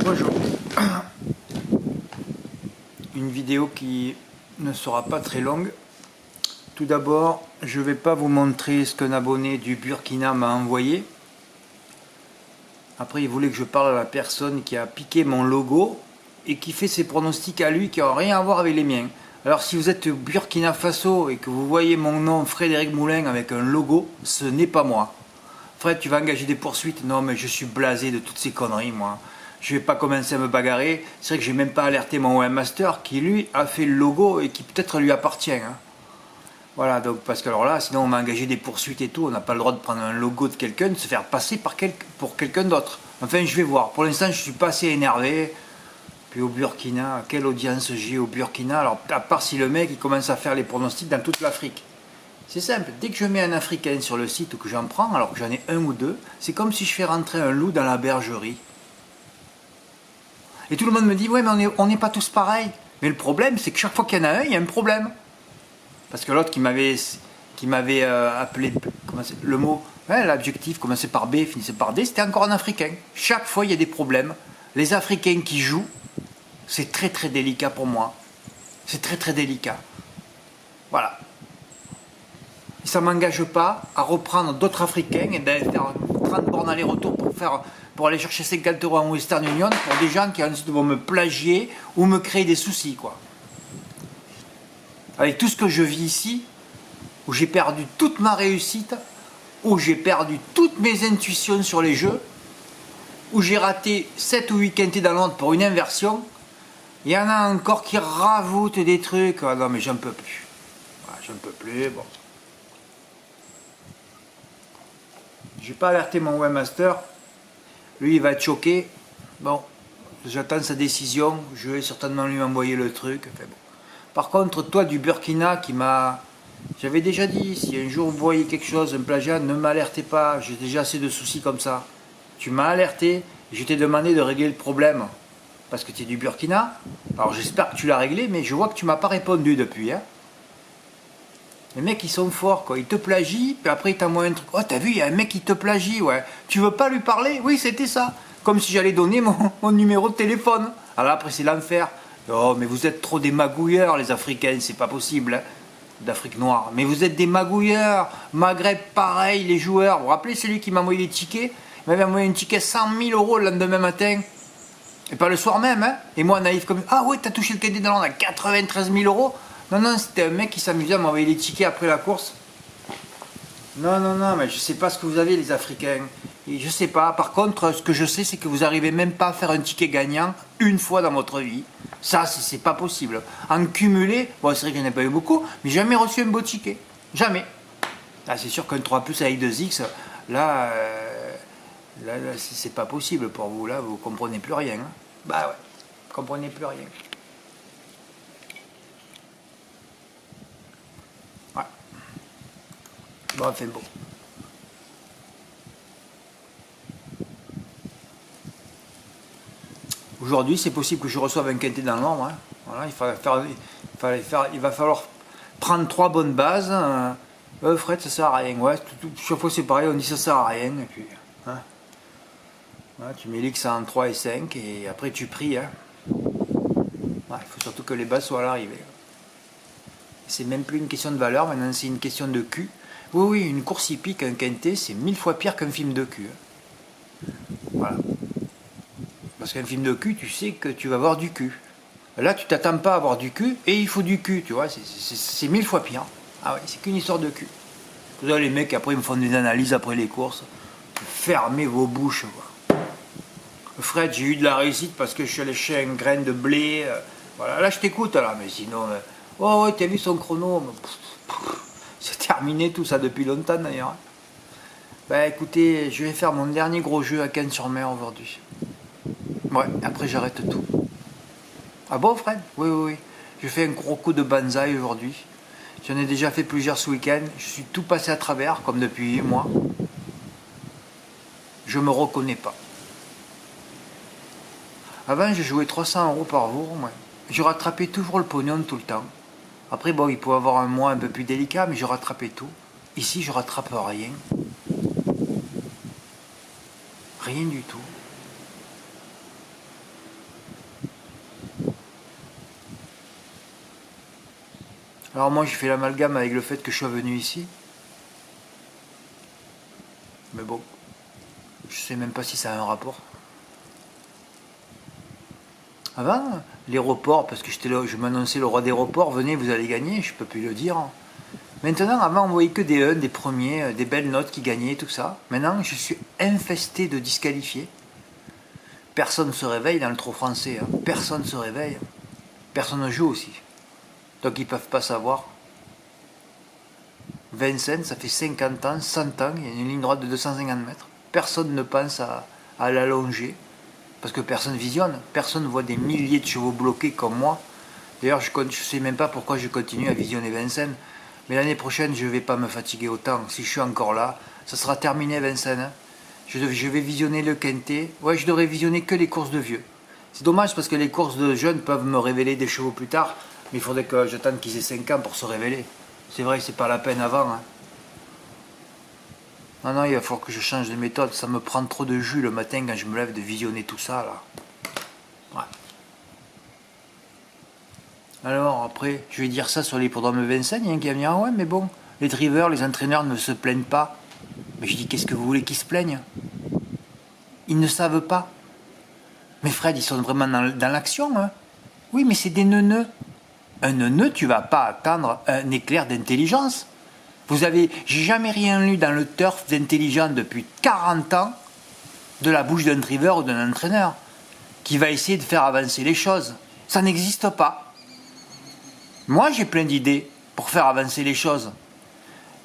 Bonjour. Une vidéo qui ne sera pas très longue. Tout d'abord, je ne vais pas vous montrer ce qu'un abonné du Burkina m'a envoyé. Après, il voulait que je parle à la personne qui a piqué mon logo et qui fait ses pronostics à lui qui n'ont rien à voir avec les miens. Alors, si vous êtes au Burkina Faso et que vous voyez mon nom Frédéric Moulin avec un logo, ce n'est pas moi. Fred, tu vas engager des poursuites? Non, mais je suis blasé de toutes ces conneries, moi. Je vais pas commencer à me bagarrer. C'est vrai que j'ai même pas alerté mon webmaster qui, lui, a fait le logo et qui peut-être lui appartient. Hein. Voilà, donc parce que alors là, sinon on m'a engagé des poursuites et tout. On n'a pas le droit de prendre un logo de quelqu'un, de se faire passer pour quelqu'un d'autre. Enfin, je vais voir. Pour l'instant, je suis pas assez énervé. Puis au Burkina, quelle audience j'ai au Burkina? Alors, à part si le mec il commence à faire les pronostics dans toute l'Afrique. C'est simple, dès que je mets un Africain sur le site ou que j'en prends, alors que j'en ai un ou deux, c'est comme si je fais rentrer un loup dans la bergerie. Et tout le monde me dit, ouais, mais on n'est pas tous pareils. Mais le problème, c'est que chaque fois qu'il y en a un, il y a un problème. Parce que l'autre qui m'avait appelé, le mot, ouais, l'adjectif commençait par B, finissait par D, c'était encore un Africain. Chaque fois, il y a des problèmes. Les Africains qui jouent, c'est très très délicat pour moi. C'est très très délicat. Voilà. Ça ne m'engage pas à reprendre d'autres Africains et d'aller faire 30 bornes aller-retour pour aller chercher 50 € en Western Union pour des gens qui ensuite vont me plagier ou me créer des soucis, quoi. Avec tout ce que je vis ici, où j'ai perdu toute ma réussite, où j'ai perdu toutes mes intuitions sur les jeux, où j'ai raté 7 ou 8 quintés dans l'ordre pour une inversion, il y en a encore qui ravoutent des trucs. Ah non, mais j'en peux plus. Ah, j'en peux plus, bon. J'ai pas alerté mon webmaster. Lui, il va être choqué. Bon, j'attends sa décision. Je vais certainement lui envoyer le truc. Enfin, bon. Par contre, toi du Burkina qui m'a... J'avais déjà dit, si un jour vous voyez quelque chose, un plagiat, ne m'alertez pas. J'ai déjà assez de soucis comme ça. Tu m'as alerté. Je t'ai demandé de régler le problème. Parce que tu es du Burkina. Alors j'espère que tu l'as réglé, mais je vois que tu m'as pas répondu depuis. Hein. Les mecs, ils sont forts, quoi. Ils te plagient, puis après, ils t'envoient un truc. Oh, t'as vu, il y a un mec qui te plagie, ouais. Tu veux pas lui parler? Oui, c'était ça. Comme si j'allais donner mon numéro de téléphone. Alors après, c'est l'enfer. Oh, mais vous êtes trop des magouilleurs, les Africains, c'est pas possible, hein, d'Afrique noire. Mais vous êtes des magouilleurs. Maghreb, pareil, les joueurs. Vous vous rappelez celui qui m'a envoyé les tickets? Il m'avait envoyé un ticket 100 000 € le lendemain matin. Et pas le soir même, hein. Et moi, naïf comme... Ah ouais, t'as touché le cadet dans l'an à 93 000 €. Non, non, c'était un mec qui s'amusait à m'envoyer les tickets après la course. Non, non, non, mais je sais pas ce que vous avez, les Africains. Et je sais pas. Par contre, ce que je sais, c'est que vous arrivez même pas à faire un ticket gagnant une fois dans votre vie. Ça, c'est pas possible. En cumulé, bon, c'est vrai que j'en ai pas eu beaucoup, mais j'ai jamais reçu un beau ticket. Jamais. Ah, c'est sûr qu'un 3 plus avec 2X, là, là c'est pas possible pour vous. Là, vous comprenez plus rien. Hein. Bah ouais, vous comprenez plus rien. Ouais. Bon, enfin bon. Aujourd'hui, c'est possible que je reçoive un quintet dans l'ombre. Hein. Voilà, il va falloir prendre 3 bonnes bases. Fred, ça sert à rien. Ouais, chaque fois c'est pareil, on dit ça sert à rien. Et puis, hein. Ouais, tu mets l'X en 3 et 5 et après tu pries. Hein. Ouais, il faut surtout que les bases soient à l'arrivée. C'est même plus une question de valeur, maintenant c'est une question de cul. Oui, oui, une course hippique, un quintet, c'est 1000 fois pire qu'un film de cul. Voilà. Parce qu'un film de cul, tu sais que tu vas avoir du cul. Là, tu t'attends pas à avoir du cul, et il faut du cul, tu vois, c'est 1000 fois pire. Ah ouais, c'est qu'une histoire de cul. Vous savez, les mecs, après, ils me font des analyses après les courses. Fermez vos bouches, quoi. Fred, j'ai eu de la réussite parce que je suis allé chez un grain de blé. Voilà, là, je t'écoute, là, mais sinon... oh, ouais, t'as vu son chrono? C'est terminé tout ça depuis longtemps, d'ailleurs. Bah, écoutez, je vais faire mon dernier gros jeu à Cannes-sur-Mer aujourd'hui. Ouais, après j'arrête tout. Ah bon, Fred? Oui, oui, oui. Je fais un gros coup de banzai aujourd'hui. J'en ai déjà fait plusieurs ce week-end. Je suis tout passé à travers, comme depuis 8 mois. Je me reconnais pas. Avant, je jouais 300 € par jour. Ouais. Je rattrapais toujours le pognon tout le temps. Après, bon, il peut y avoir un mois un peu plus délicat, mais je rattrapais tout. Ici, je rattrape rien. Rien du tout. Alors moi j'ai fait l'amalgame avec le fait que je sois venu ici. Mais bon, je sais même pas si ça a un rapport. Avant, les reports, parce que j'étais là, je m'annonçais le roi des reports, venez, vous allez gagner, je peux plus le dire. Maintenant, avant, on voyait que des 1, des premiers, des belles notes qui gagnaient, tout ça. Maintenant, je suis infesté de disqualifiés. Personne ne se réveille dans le trop français. Hein. Personne ne se réveille. Personne ne joue aussi. Donc, ils ne peuvent pas savoir. Vincennes, ça fait 50 ans, 100 ans, il y a une ligne droite de 250 mètres. Personne ne pense à l'allonger. Parce que personne visionne. Personne ne voit des milliers de chevaux bloqués comme moi. D'ailleurs, je ne sais même pas pourquoi je continue à visionner Vincennes. Mais l'année prochaine, je ne vais pas me fatiguer autant. Si je suis encore là, ça sera terminé Vincennes. Je vais visionner le Quintet. Ouais, je devrais visionner que les courses de vieux. C'est dommage parce que les courses de jeunes peuvent me révéler des chevaux plus tard. Mais il faudrait que j'attende qu'ils aient 5 ans pour se révéler. C'est vrai, c'est pas la peine avant. Hein. Non, il va falloir que je change de méthode. Ça me prend trop de jus le matin quand je me lève de visionner tout ça, là. Ouais. Alors, après, je vais dire ça sur l'hippodrome Vincennes. Il y a un qui va me dire, ah ouais, mais bon, les drivers, les entraîneurs ne se plaignent pas. Mais je dis, qu'est-ce que vous voulez qu'ils se plaignent? Ils ne savent pas. Mais Fred, ils sont vraiment dans l'action. Hein. Oui, mais c'est des neuneux. Un neuneu, tu vas pas attendre un éclair d'intelligence. J'ai jamais rien lu dans le turf d'intelligent depuis 40 ans de la bouche d'un driver ou d'un entraîneur qui va essayer de faire avancer les choses. Ça n'existe pas. Moi, j'ai plein d'idées pour faire avancer les choses.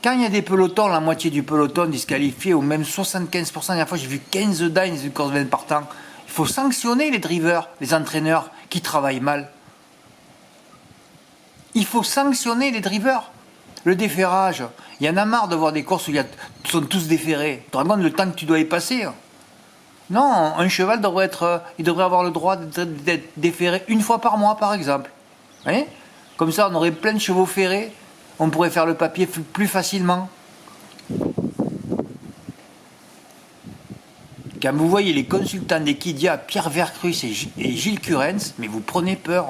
Quand il y a des pelotons, la moitié du peloton disqualifié, ou même 75%, la dernière fois j'ai vu 15 dingues dans une course 20 partants, il faut sanctionner les drivers, les entraîneurs qui travaillent mal. Il faut sanctionner les drivers. Le déferrage, il y en a marre de voir des courses où ils sont tous déferrés. Tu te rends compte le temps que tu dois y passer? Non, un cheval il devrait avoir le droit d'être déferré une fois par mois, par exemple. Vous voyez? Comme ça, on aurait plein de chevaux ferrés. On pourrait faire le papier plus facilement. Quand vous voyez les consultants d'Equidia, Pierre Vercruz et Gilles Curens, mais vous prenez peur.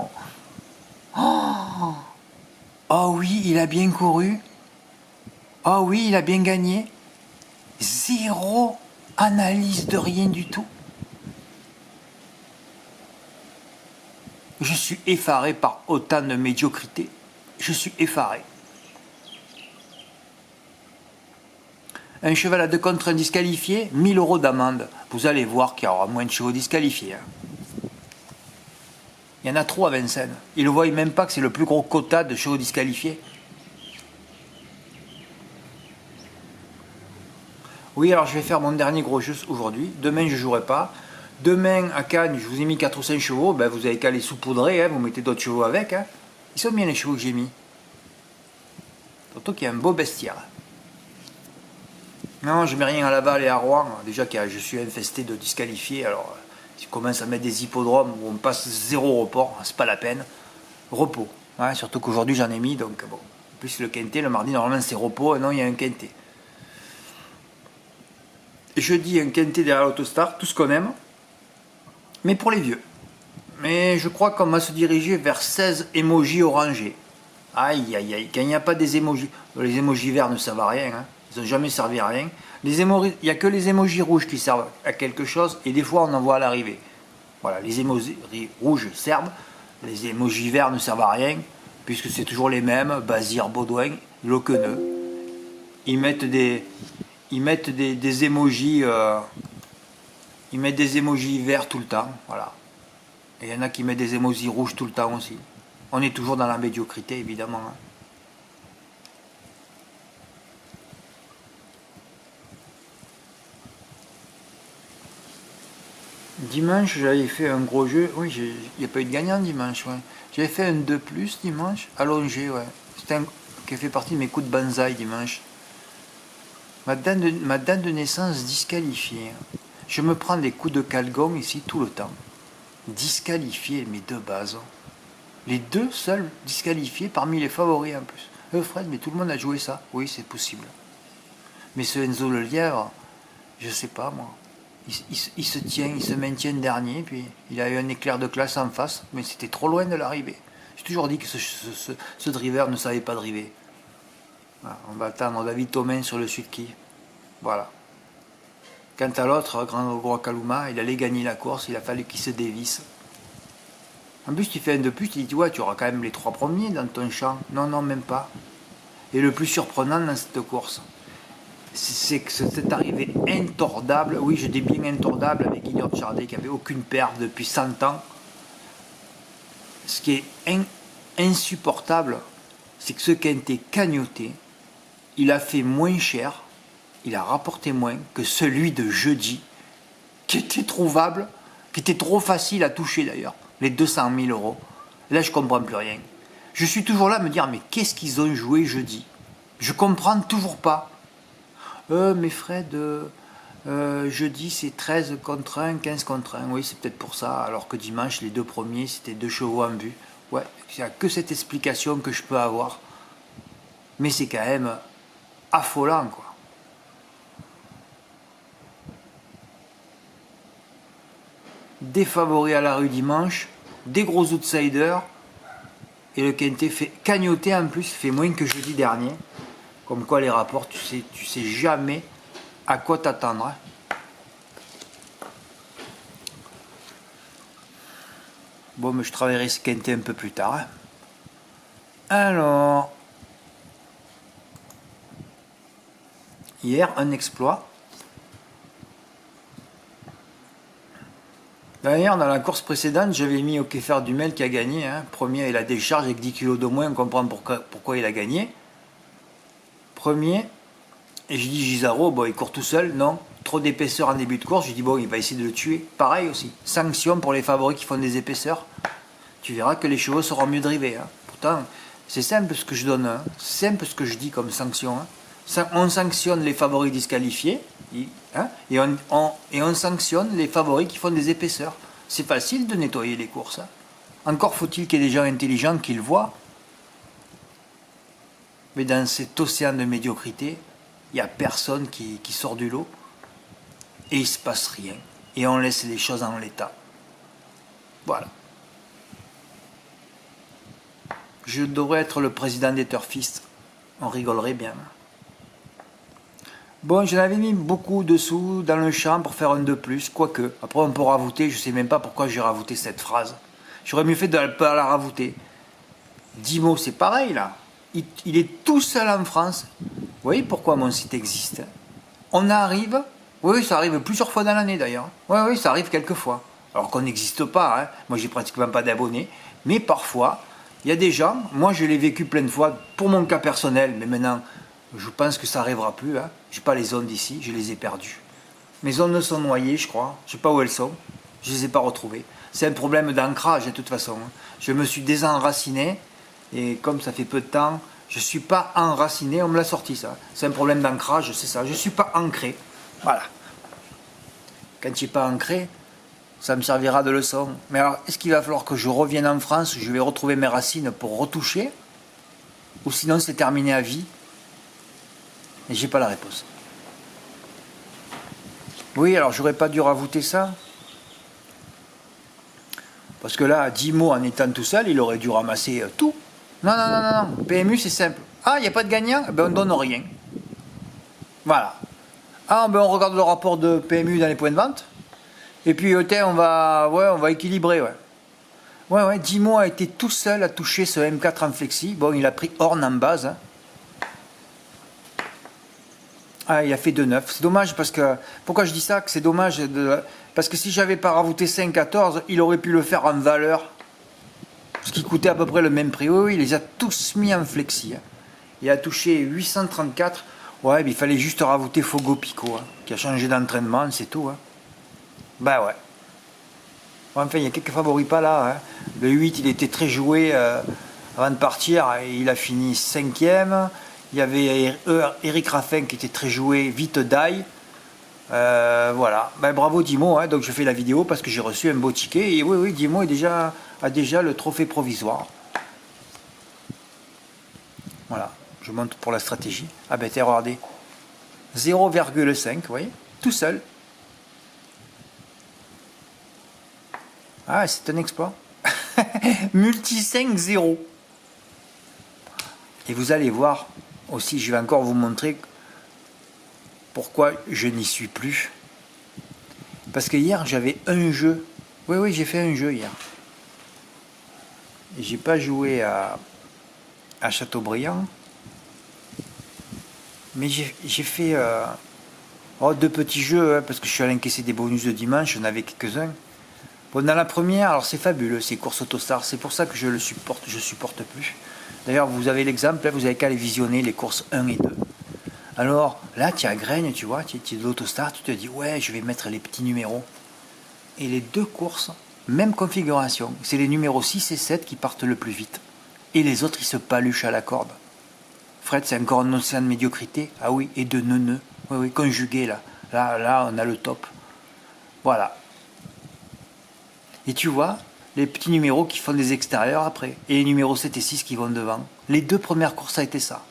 Oh oui, il a bien couru. Oh oui, il a bien gagné. Zéro analyse de rien du tout. Je suis effaré par autant de médiocrité. Je suis effaré. Un cheval à 2 contre 1 disqualifié, 1000 € d'amende. Vous allez voir qu'il y aura moins de chevaux disqualifiés. Hein. Il y en a trop à Vincennes. Ils ne voient même pas que c'est le plus gros quota de chevaux disqualifiés. Oui, alors je vais faire mon dernier gros jeu aujourd'hui. Demain, je ne jouerai pas. Demain, à Cannes, je vous ai mis 4 ou 5 chevaux. Ben, vous avez qu'à les saupoudrer. Hein. Vous mettez d'autres chevaux avec. Hein. Ils sont bien les chevaux que j'ai mis. Surtout qu'il y a un beau bestiaire. Non, je ne mets rien à Laval et à Rouen. Déjà que je suis infesté de disqualifiés. Alors, si je commence à mettre des hippodromes où on passe 0 report, c'est pas la peine. Repos. Hein, surtout qu'aujourd'hui, j'en ai mis. Donc, bon. En plus, le quintet, le mardi, normalement, c'est repos. Non, il y a un quintet. Jeudi, un quintet derrière l'Autostar, tout ce qu'on aime. Mais pour les vieux. Mais je crois qu'on va se diriger vers 16 émojis orangés. Aïe, aïe, aïe. Quand il n'y a pas des émojis. Les émojis verts ne servent à rien. Hein. Ils n'ont jamais servi à rien. Il n'y a que les émojis rouges qui servent à quelque chose. Et des fois, on en voit à l'arrivée. Voilà, les émojis rouges servent. Les émojis verts ne servent à rien. Puisque c'est toujours les mêmes. Bazir, Baudouin, Loqueneux. Ils mettent des émojis. Ils mettent des émojis verts tout le temps. Voilà. Et il y en a qui mettent des émojis rouges tout le temps aussi. On est toujours dans la médiocrité, évidemment. Hein. Dimanche, j'avais fait un gros jeu. Oui, il n'y a pas eu de gagnant dimanche. Ouais. J'avais fait un 2+, dimanche, allongé. Ouais. C'était qui fait partie de mes coups de banzai dimanche. Ma date de naissance disqualifiée. Je me prends des coups de calgon ici tout le temps. Disqualifié, mes deux bases. Les deux seuls disqualifiés parmi les favoris en plus. Fred, mais tout le monde a joué ça. Oui, c'est possible. Mais ce Enzo Le Lièvre, je sais pas moi. Il se maintient dernier, puis il a eu un éclair de classe en face, mais c'était trop loin de l'arrivée. J'ai toujours dit que ce driver ne savait pas driver. Voilà, on va attendre David Thomain sur le Sud-Ki. Voilà. Quant à l'autre, Grand Gros Kaluma, il allait gagner la course, il a fallu qu'il se dévisse. En plus, tu fais un de plus, tu dis, ouais, tu auras quand même les 3 premiers dans ton champ. Non, non, même pas. Et le plus surprenant dans cette course, c'est que cette arrivée intordable, oui, je dis bien intordable, avec Guignard Chardet qui n'avait aucune perte depuis 100 ans. Ce qui est insupportable, c'est que ce qui a été cagnoté, il a fait moins cher, il a rapporté moins que celui de jeudi, qui était trouvable, qui était trop facile à toucher d'ailleurs, les 200 000 euros. Là, je comprends plus rien. Je suis toujours là à me dire, mais qu'est-ce qu'ils ont joué jeudi? Je comprends toujours pas. Mais Fred, jeudi c'est 13 contre 1, 15 contre 1. Oui, c'est peut-être pour ça, alors que dimanche, les 2 premiers, c'était 2 chevaux en vue. Ouais, il n'y a que cette explication que je peux avoir. Mais c'est quand même affolant, quoi. Des favoris à la rue dimanche, des gros outsiders, et le quintet fait cagnoter en plus, fait moins que jeudi dernier. Comme quoi les rapports, tu sais jamais à quoi t'attendre. Bon, mais je travaillerai ce quintet un peu plus tard. Alors, hier, un exploit. D'ailleurs, dans la course précédente, j'avais mis au Kéfer Dumel qui a gagné. Premier, il a des charges avec 10 kg de moins, on comprend pourquoi il a gagné. Premier, et je dis Gisaro, bon, il court tout seul, non, trop d'épaisseur en début de course, je dis bon, il va essayer de le tuer. Pareil aussi, sanction pour les favoris qui font des épaisseurs, tu verras que les chevaux seront mieux drivés. Pourtant, c'est simple ce que je donne, c'est simple ce que je dis comme sanction. On sanctionne les favoris disqualifiés, et on sanctionne les favoris qui font des épaisseurs. C'est facile de nettoyer les courses. Encore faut-il qu'il y ait des gens intelligents qui le voient. Mais dans cet océan de médiocrité, il n'y a personne qui sort du lot. Et il ne se passe rien. Et on laisse les choses en l'état. Voilà. Je devrais être le président des turfistes. On rigolerait bien. Bon, j'en avais mis beaucoup de sous dans le champ pour faire un de plus, quoique. Après, on peut ravouter. Je ne sais même pas pourquoi j'ai ravouté cette phrase. J'aurais mieux fait de ne pas la ravouter. 10 mots, c'est pareil, là. Il est tout seul en France. Vous voyez pourquoi mon site existe? On arrive, oui, ça arrive plusieurs fois dans l'année d'ailleurs. Oui, ça arrive quelques fois. Alors qu'on n'existe pas, moi j'ai pratiquement pas d'abonnés. Mais parfois, il y a des gens, moi je l'ai vécu plein de fois pour mon cas personnel, mais maintenant, je pense que ça n'arrivera plus. J'ai pas les ondes ici, je les ai perdues. Mes ondes sont noyées, je crois. Je sais pas où elles sont. Je les ai pas retrouvées. C'est un problème d'ancrage de toute façon. Je me suis désenraciné. Et comme ça fait peu de temps, je ne suis pas enraciné, on me l'a sorti ça. C'est un problème d'ancrage, c'est ça. Je ne suis pas ancré. Voilà. Quand tu n'es pas ancré, ça me servira de leçon. Mais alors, est-ce qu'il va falloir que je revienne en France, je vais retrouver mes racines pour retoucher? Ou sinon c'est terminé à vie? Et j'ai pas la réponse. Oui, alors j'aurais pas dû ravouter ça. Parce que là, 10 mots en étant tout seul, il aurait dû ramasser tout. Non. PMU, c'est simple. Ah, il n'y a pas de gagnant? Ben, on ne donne rien. Voilà. Ah, ben, on regarde le rapport de PMU dans les points de vente. Et puis, on va équilibrer, Ouais, 10 mois a été tout seul à toucher ce M4 en flexi. Bon, il a pris Horn en base. Ah, il a fait 2,9. C'est dommage parce que... Pourquoi je dis ça? Que c'est dommage parce que si j'avais pas ravouté 5,14, il aurait pu le faire en valeur. Ce qui coûtait à peu près le même prix. Oui, il les a tous mis en flexi. Il a touché 834. Ouais, mais il fallait juste ravouter Fogo Pico, qui a changé d'entraînement, c'est tout. Bah ouais. Enfin, il y a quelques favoris pas là. Le 8, il était très joué avant de partir. Il a fini 5e. Il y avait Eric Raffin qui était très joué, vite die. Voilà. Ben, bravo Dimo. Donc je fais la vidéo parce que j'ai reçu un beau ticket. Et oui, Dimo a déjà le trophée provisoire. Voilà. Je montre pour la stratégie. Ah ben regardez. 0,5, vous voyez, tout seul. Ah, c'est un exploit. Multi 5, 0. Et vous allez voir aussi, je vais encore vous montrer pourquoi je n'y suis plus. Parce que hier, j'avais un jeu. Oui, j'ai fait un jeu hier. Et j'ai pas joué à Châteaubriand. Mais j'ai fait 2 petits jeux, hein, parce que je suis allé encaisser des bonus de dimanche, j'en avais quelques-uns. Bon, dans la première, alors c'est fabuleux, c'est course Autostar, c'est pour ça que je supporte plus. D'ailleurs, vous avez l'exemple, vous avez qu'à aller visionner les courses 1 et 2. Alors, là, tu as Graigne, tu vois, tu es de l'Autostar, tu te dis, ouais, je vais mettre les petits numéros. Et les 2 courses, même configuration, c'est les numéros 6 et 7 qui partent le plus vite. Et les autres, ils se paluchent à la corde. Fred, c'est encore un océan de médiocrité. Ah oui, et de neuneux. Oui, conjugué, là. Là, on a le top. Voilà. Et tu vois, les petits numéros qui font des extérieurs après. Et les numéros 7 et 6 qui vont devant. Les 2 premières courses, ça a été ça.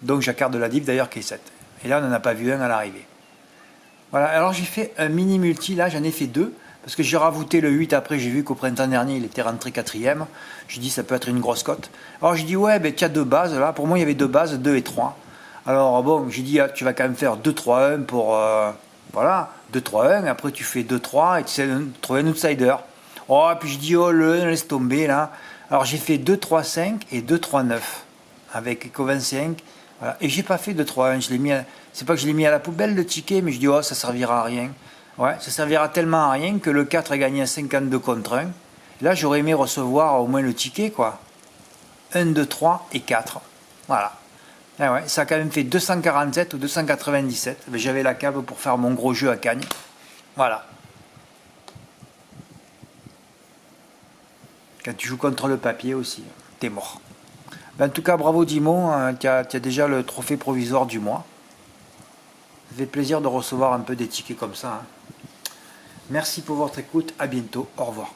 Donc Jacquard de la Dive d'ailleurs qui est 7. Et là, on n'en a pas vu un à l'arrivée. Voilà, alors j'ai fait un mini multi, là j'en ai fait 2. Parce que j'ai rajouté le 8 après, j'ai vu qu'au printemps dernier, il était rentré 4ème. J'ai dit, ça peut être une grosse cote. Alors j'ai dit, ouais, ben tu as 2 bases là. Pour moi, il y avait 2 bases, 2 et 3. Alors bon, j'ai dit, tu vas quand même faire 2-3-1 pour. Voilà, 2-3-1. Après, tu fais 2-3 et tu sais trouver un outsider. Oh, puis je dis, oh, laisse tomber là. Alors j'ai fait 2-3-5 et 2-3-9 avec Eco 25. Voilà. Et j'ai pas fait 2-3-1. Je l'ai mis. C'est pas que je l'ai mis à la poubelle le ticket, mais je dis, oh, ça servira à rien. Ouais, ça servira tellement à rien que le 4 a gagné à 52 contre 1. Là, j'aurais aimé recevoir au moins le ticket, quoi. 1, 2, 3 et 4. Voilà. Ah ouais, ça a quand même fait 247 ou 297. J'avais la cave pour faire mon gros jeu à Cagnes. Voilà. Quand tu joues contre le papier aussi, t'es mort. En tout cas, bravo Dimo, tu as déjà le trophée provisoire du mois. Ça fait plaisir de recevoir un peu des tickets comme ça. Merci pour votre écoute, à bientôt, au revoir.